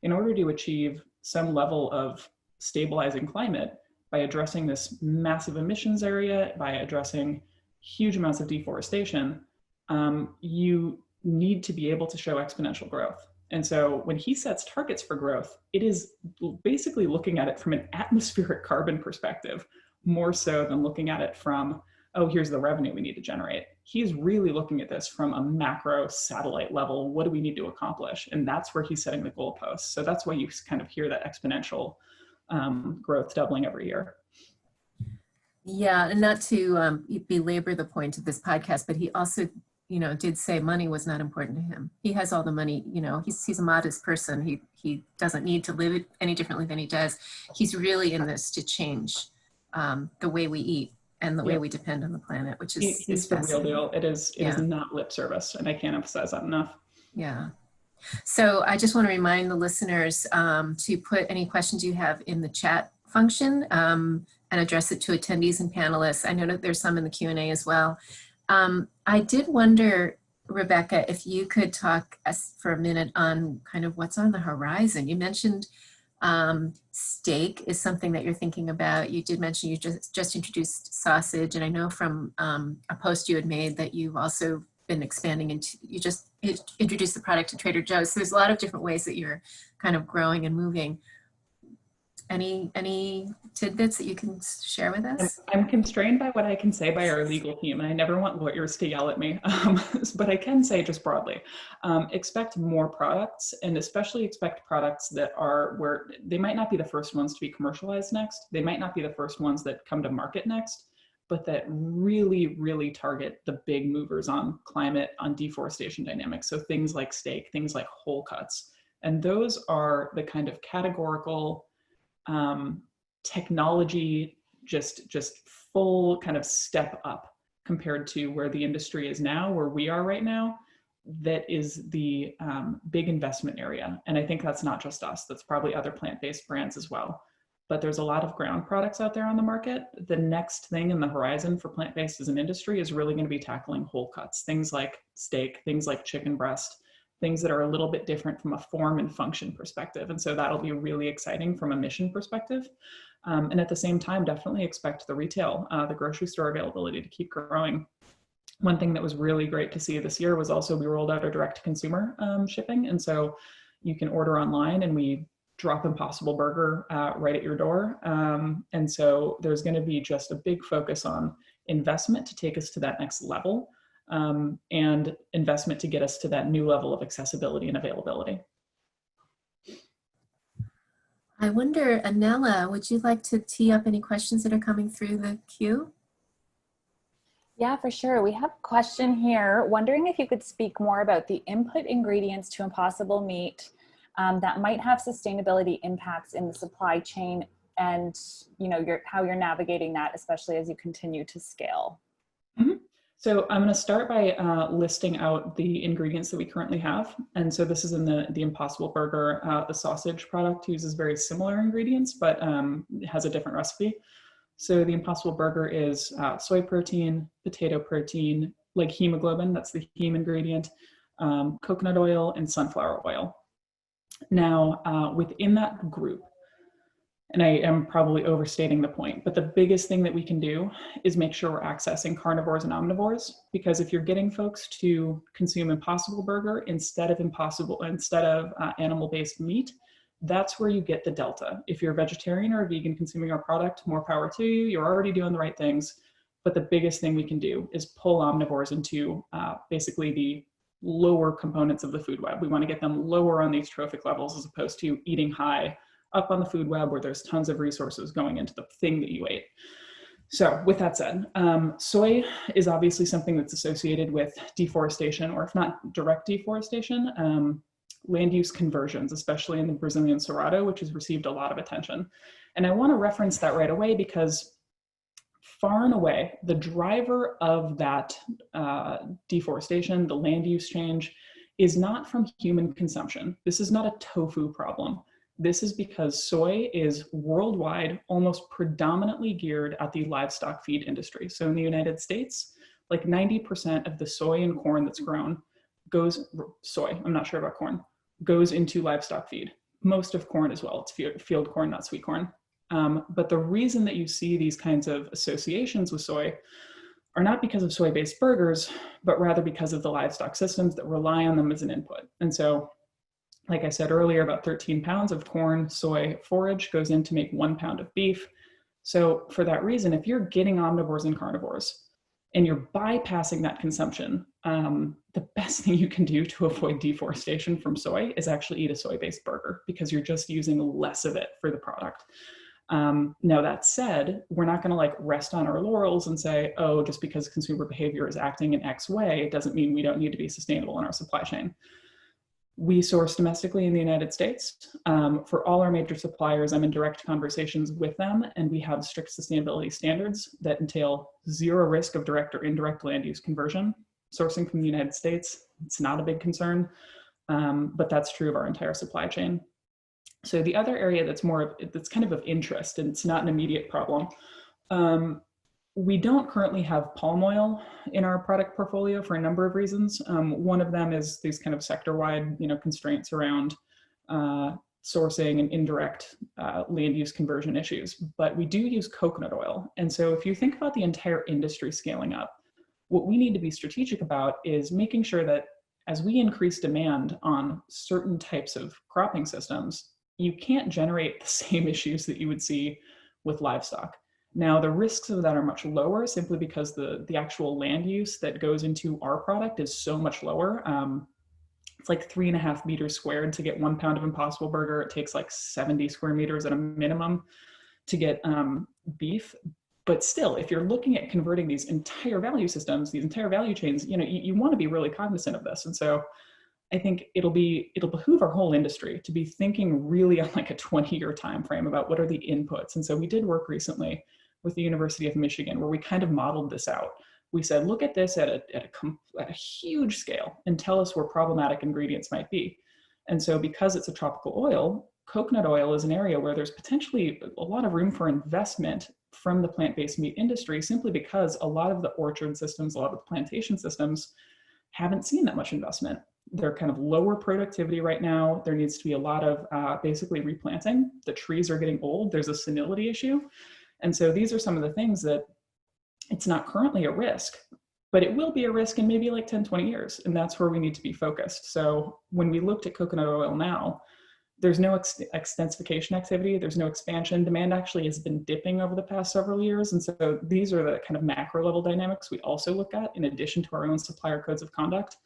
[SPEAKER 3] in order to achieve some level of stabilizing climate by addressing this massive emissions area, by addressing huge amounts of deforestation, you need to be able to show exponential growth. And so when he sets targets for growth, it is basically looking at it from an atmospheric carbon perspective, more so than looking at it from, oh, here's the revenue we need to generate. He's really looking at this from a macro satellite level. What do we need to accomplish? And that's where he's setting the goalposts. So that's why you kind of hear that exponential growth doubling every year.
[SPEAKER 1] Yeah, and not to belabor the point of this podcast, but he also did say money was not important to him. He has all the money, he's a modest person. He doesn't need to live it any differently than he does. He's really in this to change the way we eat and the way we depend on the planet, which is
[SPEAKER 3] he's the real deal. It is not lip service, and I can't emphasize that enough.
[SPEAKER 1] Yeah. So I just want to remind the listeners to put any questions you have in the chat function and address it to attendees and panelists. I know that there's some in the Q&A as well. I did wonder, Rebekah, if you could talk for a minute on kind of what's on the horizon. You mentioned steak is something that you're thinking about. You did mention you just introduced sausage, and I know from a post you had made that you've also been expanding into, you just introduced the product to Trader Joe's. So there's a lot of different ways that you're kind of growing and moving. Any tidbits that you can share with us?
[SPEAKER 3] I'm constrained by what I can say by our legal team, and I never want lawyers to yell at me, but I can say just broadly, expect more products, and especially expect products that are where they might not be the first ones to be commercialized next, they might not be the first ones that come to market next, but that really, really target the big movers on climate, on deforestation dynamics. So things like steak, things like whole cuts. And those are the kind of categorical technology, just full kind of step up compared to where the industry is now, where we are right now. That is the big investment area. And I think that's not just us, that's probably other plant-based brands as well. But there's a lot of ground products out there on the market. The next thing in the horizon for plant-based as an industry is really going to be tackling whole cuts, things like steak, things like chicken breast, things that are a little bit different from a form and function perspective. And so that'll be really exciting from a mission perspective. And at the same time, definitely expect the retail, the grocery store availability to keep growing. One thing that was really great to see this year was also we rolled out our direct-to-consumer shipping. And so you can order online and we drop Impossible Burger right at your door. And so there's going to be just a big focus on investment to take us to that next level, and investment to get us to that new level of accessibility and availability.
[SPEAKER 1] I wonder, Anela, would you like to tee up any questions that are coming through the queue?
[SPEAKER 2] Yeah, for sure. We have a question here, wondering if you could speak more about the input ingredients to Impossible Meat that might have sustainability impacts in the supply chain, and how you're navigating that, especially as you continue to scale.
[SPEAKER 3] Mm-hmm. So I'm going to start by listing out the ingredients that we currently have. And so this is in the Impossible Burger. The sausage product uses very similar ingredients, but has a different recipe. So the Impossible Burger is soy protein, potato protein, like hemoglobin, that's the heme ingredient, coconut oil, and sunflower oil. Now, within that group, and I am probably overstating the point, but the biggest thing that we can do is make sure we're accessing carnivores and omnivores, because if you're getting folks to consume Impossible Burger instead of animal-based meat, that's where you get the delta. If you're a vegetarian or a vegan consuming our product, more power to you, you're already doing the right things. But the biggest thing we can do is pull omnivores into basically the lower components of the food web. We want to get them lower on these trophic levels as opposed to eating high up on the food web where there's tons of resources going into the thing that you ate. So with that said, soy is obviously something that's associated with deforestation, or if not direct deforestation, land use conversions, especially in the Brazilian Cerrado, which has received a lot of attention. And I want to reference that right away because far and away, the driver of that deforestation, the land use change, is not from human consumption. This is not a tofu problem. This is because soy is worldwide almost predominantly geared at the livestock feed industry. So in the United States, like 90% of the soy and corn that's grown I'm not sure about corn, goes into livestock feed. Most of corn as well, it's field corn, not sweet corn. But the reason that you see these kinds of associations with soy are not because of soy-based burgers, but rather because of the livestock systems that rely on them as an input. And so, like I said earlier, about 13 pounds of corn, soy, forage goes in to make 1 pound of beef. So for that reason, if you're getting omnivores and carnivores, and you're bypassing that consumption, the best thing you can do to avoid deforestation from soy is actually eat a soy-based burger, because you're just using less of it for the product. Now that said, we're not going to rest on our laurels and say, oh, just because consumer behavior is acting in X way, it doesn't mean we don't need to be sustainable in our supply chain. We source domestically in the United States. For all our major suppliers, I'm in direct conversations with them, and we have strict sustainability standards that entail zero risk of direct or indirect land use conversion. Sourcing from the United States, it's not a big concern, but that's true of our entire supply chain. So the other area that's kind of interest, and it's not an immediate problem, we don't currently have palm oil in our product portfolio for a number of reasons. One of them is these kind of sector-wide, constraints around sourcing and indirect land use conversion issues. But we do use coconut oil, and so if you think about the entire industry scaling up, What we need to be strategic about is making sure that as we increase demand on certain types of cropping systems, you can't generate the same issues that you would see with livestock. Now, the risks of that are much lower simply because the actual land use that goes into our product is so much lower. It's like 3.5 meters squared to get 1 pound of Impossible Burger. It takes like 70 square meters at a minimum to get beef. But still, if you're looking at converting these entire value systems, these entire value chains, you want to be really cognizant of this. And so I think it'll behoove our whole industry to be thinking really on like a 20-year time frame about what are the inputs. And so we did work recently with the University of Michigan where we kind of modeled this out. We said, look at this at a huge scale and tell us where problematic ingredients might be. And so because it's a tropical oil, coconut oil is an area where there's potentially a lot of room for investment from the plant-based meat industry, simply because a lot of the orchard systems, a lot of the plantation systems haven't seen that much investment. They're kind of lower productivity right now. There needs to be a lot of basically replanting. The trees are getting old. There's a senility issue. And so these are some of the things that it's not currently a risk, but it will be a risk in maybe like 10, 20 years. And that's where we need to be focused. So when we looked at coconut oil now, there's no extensification activity. There's no expansion. Demand actually has been dipping over the past several years. And so these are the kind of macro level dynamics we also look at in addition to our own supplier codes of conduct.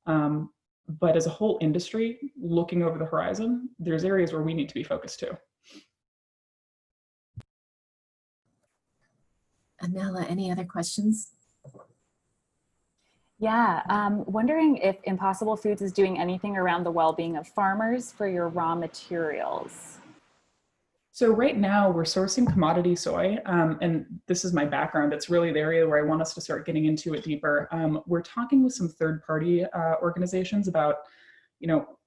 [SPEAKER 3] But as a whole industry, looking over the horizon, there's areas where we need to be focused too.
[SPEAKER 1] Anela, any other questions?
[SPEAKER 2] Yeah, wondering if Impossible Foods is doing anything around the well-being of farmers for your raw materials.
[SPEAKER 3] So right now we're sourcing commodity soy, and this is my background. It's really the area where I want us to start getting into it deeper. We're talking with some third-party organizations about,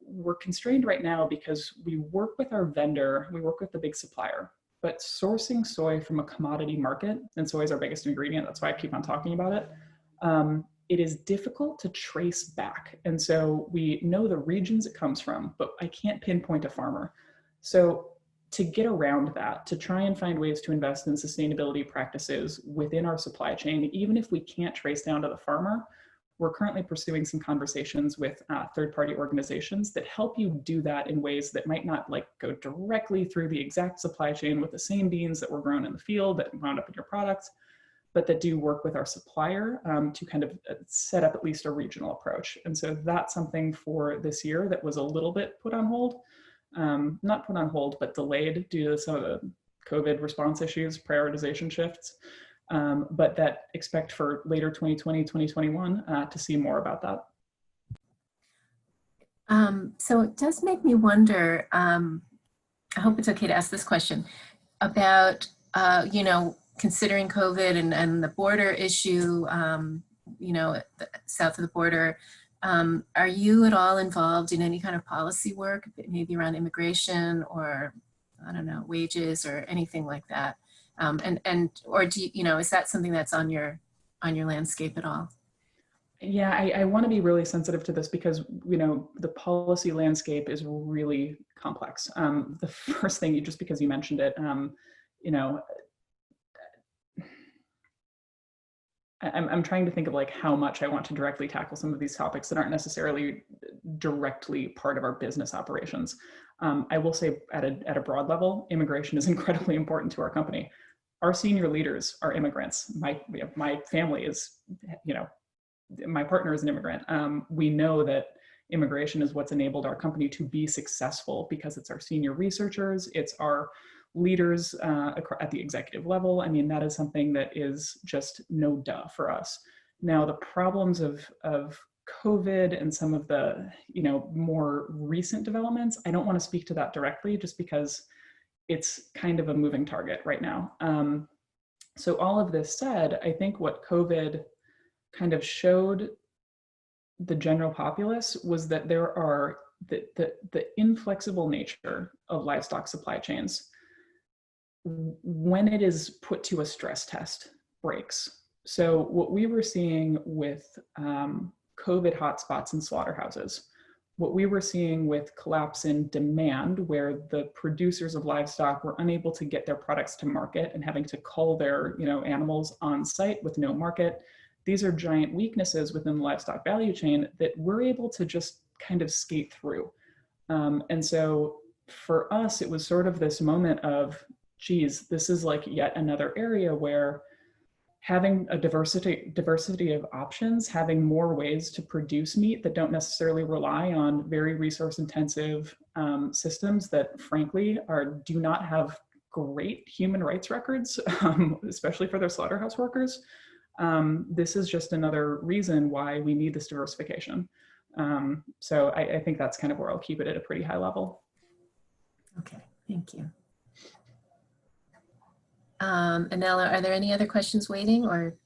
[SPEAKER 3] we're constrained right now because we work with our vendor, we work with the big supplier, but sourcing soy from a commodity market, and soy is our biggest ingredient, that's why I keep on talking about it, it is difficult to trace back. And so we know the regions it comes from, but I can't pinpoint a farmer. So to get around that, to try and find ways to invest in sustainability practices within our supply chain, even if we can't trace down to the farmer, we're currently pursuing some conversations with third-party organizations that help you do that in ways that might not like go directly through the exact supply chain with the same beans that were grown in the field that wound up in your products, but that do work with our supplier to kind of set up at least a regional approach. And so that's something for this year that was a little bit put on hold. Not put on hold, but delayed due to some of the COVID response issues, prioritization shifts, but that expect for later 2020, 2021 to see more about that.
[SPEAKER 1] So it does make me wonder, I hope it's okay to ask this question, about, considering COVID and the border issue, south of the border. Are you at all involved in any kind of policy work, maybe around immigration or, I don't know, wages or anything like that? Or do you, is that something that's on your landscape at all?
[SPEAKER 3] Yeah, I want to be really sensitive to this because, the policy landscape is really complex. The first thing, just because you mentioned it, I'm trying to think of like how much I want to directly tackle some of these topics that aren't necessarily directly part of our business operations. I will say at a broad level, immigration is incredibly important to our company. Our senior leaders are immigrants. My family is, my partner is an immigrant. We know that immigration is what's enabled our company to be successful because it's our senior researchers, it's our leaders at the executive level. I mean, that is something that is just no duh for us. Now, the problems of COVID and some of the, more recent developments, I don't want to speak to that directly just because it's kind of a moving target right now. So all of this said, I think what COVID kind of showed the general populace was that there are the inflexible nature of livestock supply chains, when it is put to a stress test, breaks. So what we were seeing with COVID hotspots in slaughterhouses, what we were seeing with collapse in demand, where the producers of livestock were unable to get their products to market and having to cull their animals on site with no market, these are giant weaknesses within the livestock value chain that we're able to just kind of skate through. And so for us, it was sort of this moment of, geez, this is like yet another area where having a diversity of options, having more ways to produce meat that don't necessarily rely on very resource intensive systems that frankly do not have great human rights records, especially for their slaughterhouse workers. This is just another reason why we need this diversification. So I think that's kind of where I'll keep it at a pretty high level.
[SPEAKER 1] Okay, thank you. Anela, are there any other questions waiting, or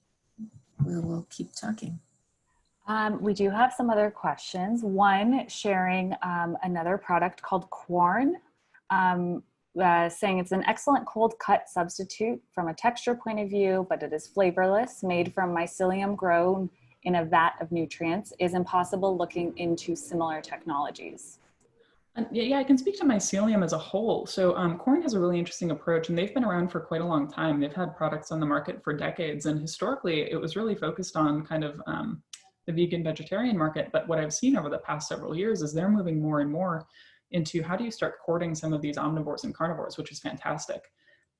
[SPEAKER 1] we will keep talking?
[SPEAKER 2] We do have some other questions. One sharing another product called corn, saying it's an excellent cold cut substitute from a texture point of view, but it is flavorless, made from mycelium grown in a vat of nutrients. Is Impossible looking into similar technologies?
[SPEAKER 3] Yeah, I can speak to mycelium as a whole. So corn has a really interesting approach, and they've been around for quite a long time. They've had products on the market for decades, and historically it was really focused on kind of the vegan vegetarian market. But what I've seen over the past several years is they're moving more and more into how do you start courting some of these omnivores and carnivores, which is fantastic.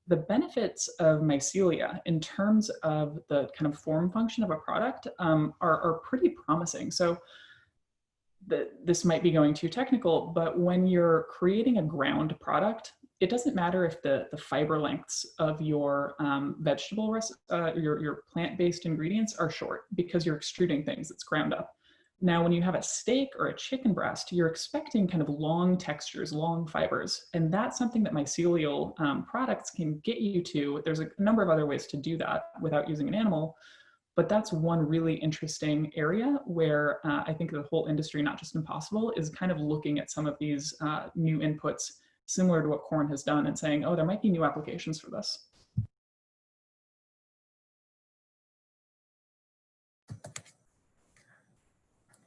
[SPEAKER 3] The benefits of mycelia in terms of the kind of form function of a product are pretty promising. So this might be going too technical, but when you're creating a ground product, it doesn't matter if the fiber lengths of your your plant-based ingredients are short, because you're extruding things that's ground up. Now, when you have a steak or a chicken breast, you're expecting kind of long textures, long fibers, and that's something that mycelial products can get you to. There's a number of other ways to do that without using an animal, but that's one really interesting area where I think the whole industry, not just Impossible, is kind of looking at some of these new inputs similar to what corn has done and saying, oh, there might be new applications for this.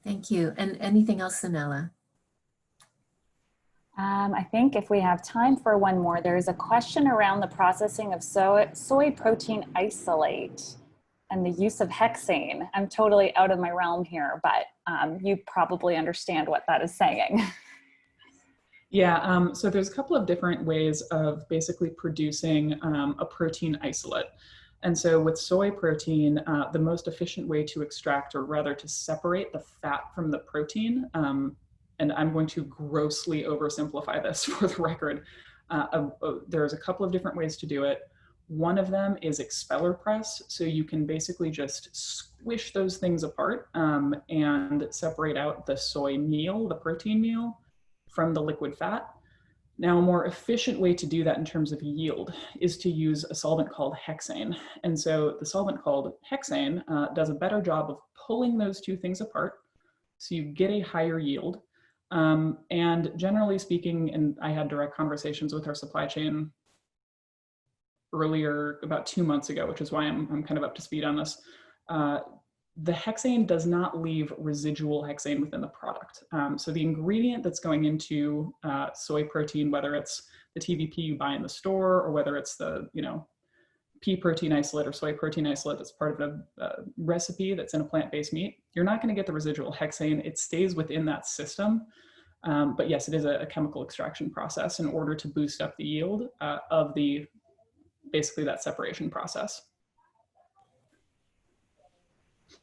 [SPEAKER 1] Thank you. And anything else, Anela?
[SPEAKER 2] I think if we have time for one more, there's a question around the processing of soy protein isolate and the use of hexane. I'm totally out of my realm here, but you probably understand what that is saying.
[SPEAKER 3] Yeah, so there's a couple of different ways of basically producing a protein isolate. And so with soy protein, the most efficient way to extract, or rather to separate the fat from the protein, and I'm going to grossly oversimplify this for the record, there's a couple of different ways to do it. One of them is expeller press. So you can basically just squish those things apart and separate out the soy meal, the protein meal, from the liquid fat. Now, a more efficient way to do that in terms of yield is to use a solvent called hexane. And so the solvent called hexane does a better job of pulling those two things apart, so you get a higher yield. And generally speaking, and I had direct conversations with our supply chain earlier, about 2 months ago, which is why I'm kind of up to speed on this. The hexane does not leave residual hexane within the product. So the ingredient that's going into soy protein, whether it's the TVP you buy in the store, or whether it's the pea protein isolate or soy protein isolate that's part of a recipe that's in a plant-based meat, you're not going to get the residual hexane. It stays within that system. But yes, it is a chemical extraction process in order to boost up the yield of basically that separation process.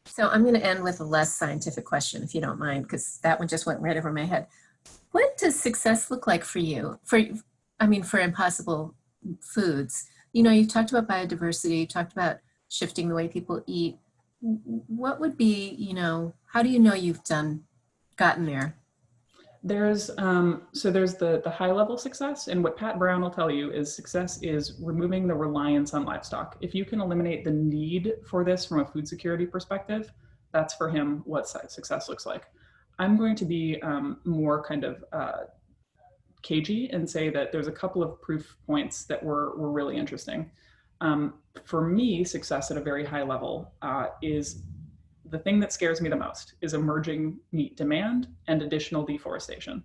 [SPEAKER 1] So I'm going to end with a less scientific question, if you don't mind, because that one just went right over my head. What does success look like for you? For Impossible Foods? You talked about biodiversity, you talked about shifting the way people eat. What would be, how do you know you've gotten there?
[SPEAKER 3] There's the high level success, and what Pat Brown will tell you is success is removing the reliance on livestock. If you can eliminate the need for this from a food security perspective, that's for him what success looks like. I'm going to be more kind of cagey and say that there's a couple of proof points that were really interesting. For me, success at a very high level is the thing that scares me the most is emerging meat demand and additional deforestation.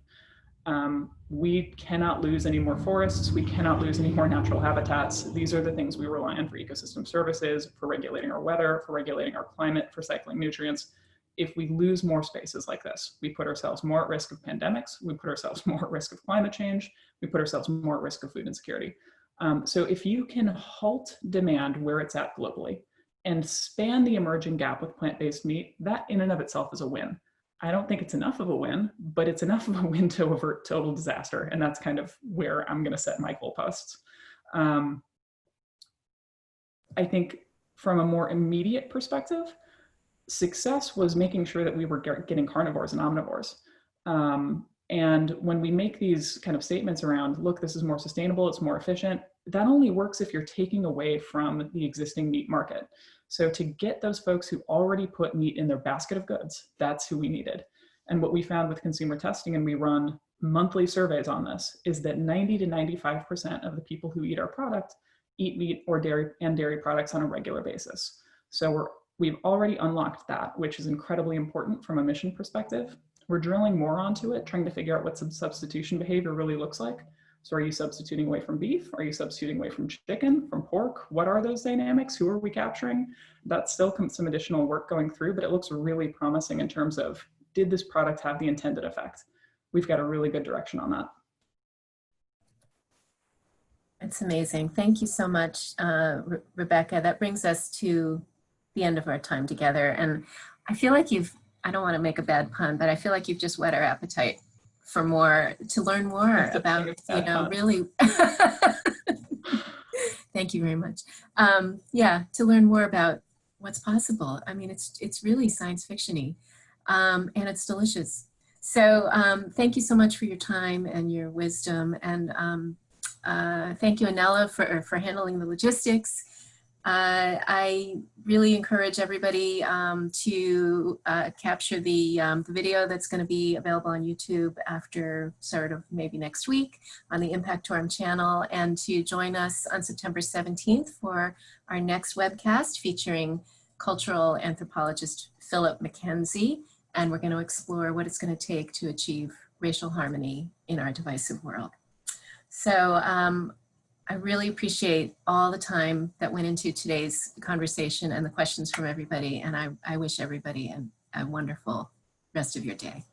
[SPEAKER 3] We cannot lose any more forests. We cannot lose any more natural habitats. These are the things we rely on for ecosystem services, for regulating our weather, for regulating our climate, for cycling nutrients. If we lose more spaces like this, we put ourselves more at risk of pandemics. We put ourselves more at risk of climate change. We put ourselves more at risk of food insecurity. So if you can halt demand where it's at globally and span the emerging gap with plant-based meat, that in and of itself is a win. I don't think it's enough of a win, but it's enough of a win to avert total disaster. And that's kind of where I'm going to set my goalposts. I think from a more immediate perspective, success was making sure that we were getting carnivores and omnivores. And when we make these kind of statements around, look, this is more sustainable, it's more efficient, that only works if you're taking away from the existing meat market. So to get those folks who already put meat in their basket of goods, that's who we needed. And what we found with consumer testing, and we run monthly surveys on this, is that 90 to 95% of the people who eat our product eat meat or dairy products on a regular basis. So we've already unlocked that, which is incredibly important from a mission perspective. We're drilling more onto it, trying to figure out what some substitution behavior really looks like. So are you substituting away from beef? Are you substituting away from chicken, from pork? What are those dynamics? Who are we capturing? That's still some additional work going through, but it looks really promising in terms of, did this product have the intended effect? We've got a really good direction on that.
[SPEAKER 1] It's amazing. Thank you so much, Rebekah. That brings us to the end of our time together. And I feel like I don't want to make a bad pun, but I feel like you've just whet our appetite for more, to learn more about, really. Thank you very much. Yeah, to learn more about what's possible. I mean, it's really science fiction-y, and it's delicious. So thank you so much for your time and your wisdom. And thank you, Anela, for handling the logistics. I really encourage everybody to capture the video that's going to be available on YouTube after sort of maybe next week on the Impactorum channel, and to join us on September 17th for our next webcast featuring cultural anthropologist Philip McKenzie, and we're going to explore what it's going to take to achieve racial harmony in our divisive world. So I really appreciate all the time that went into today's conversation and the questions from everybody. And I wish everybody a wonderful rest of your day.